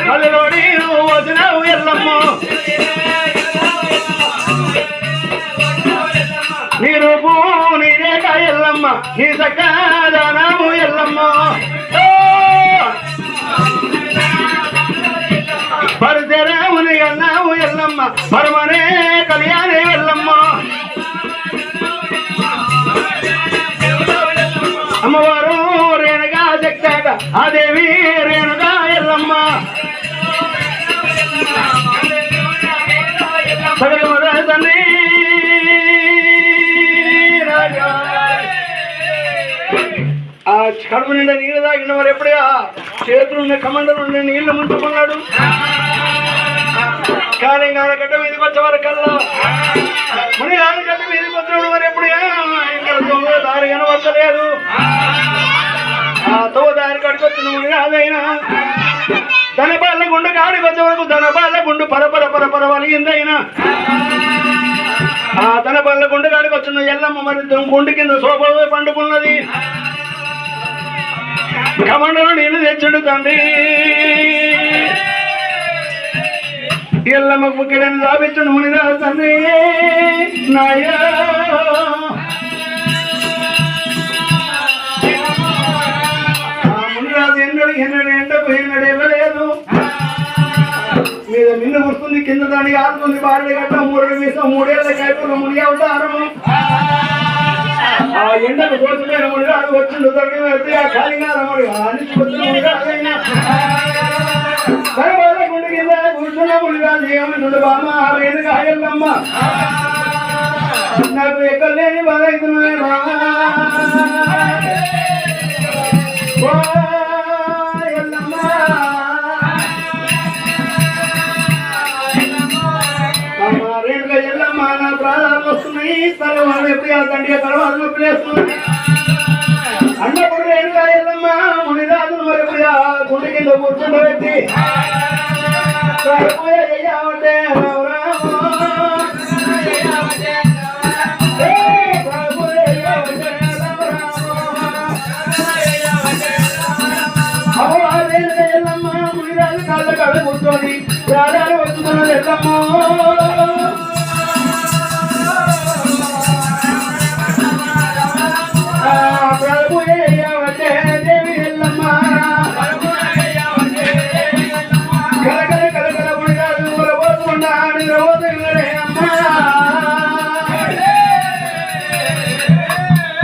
కళ్ళలోడి నువ్వు వచ్చినావు ఎల్లమ్మ నీ రూపు నీ రేఖ ఎల్లమ్మ నీ సకాదానాము ఎల్లమ్మ పరిచరాముని అన్నావు ఎల్లమ్మ పరమనే కళ్యాణి ఎల్లమ్మ అమ్మవారు రేణుగా చెక్కాక ఆ దేవి రేణుగా ఎల్లమ్మ తండ్రి ఆ కడుపు నిండా నీళ్ళు తాగిన వారు ఎప్పుడే చేతులు ఉన్న కమండలు ఉండే నీళ్లు ముంచుకున్నాడు కానీ గడ్డ మీదకి వచ్చేవారు కల్లా ముని గడ్డ మీదకి వచ్చేవాడు వారు ఎప్పుడే ఇక్కడ తొమ్మిదో దారి కనవచ్చలేదు ఆ తొమ్మిదో దారి కడుకొచ్చిన ముని రాదైనా ధనపాల గుండు కాడికి వచ్చే వరకు ధనపాల గుండు పరపర వలిగిందైనా ఆ ధనపాల గుండు కాడికి వచ్చిన ఎల్లమ్మ మరి గుండు కింద సోఫా పండుకున్నది కమండలు నీళ్ళు తెచ్చుడు తండ్రి ఎల్లమ్మ ముఖ్యని రాపించుడు మునిరా తండ్రి నాయా మునిరాజు ఎన్నడు ఎండకు ఎన్నడు వెళ్ళలేదు మీద మిన్ను వస్తుంది కింద దానికి ఆడుతుంది బారెడు గట్ట మూడు మీసం మూడేళ్ల కైపులు ముని అవతారము ఆ ఎండకు కోసమైన మునిరాజు వచ్చిండు తండ్రి ఆ కాళీనాథముడు అనిచి వచ్చిన మునిరాజైనా గుండు కింద కూర్చున్న మునిరాజు ఏమనుడు బామ్మ రేణుగా ఎల్లమ్మ నాకు ఎక్కలేని బాధైతున్నా ఎల్లమ్మ రేణుగా ఎల్లమ్మ నా ప్రాణాలు వస్తున్నాయి తర్వాత ఎప్పుడు తండ్రి తర్వాత నొప్పి వేస్తున్నాయి అన్నప్పుడు రేణుగా ఎల్లమ్మ మునిరాజు మరి గుండె కింద కూర్చుండబెట్టి ఎల్లమ్మ మునిరాజు కాళ్ళ కాళ్ళ కూర్చొని ప్రాణాలు వస్తున్నది ఎల్లమ్మ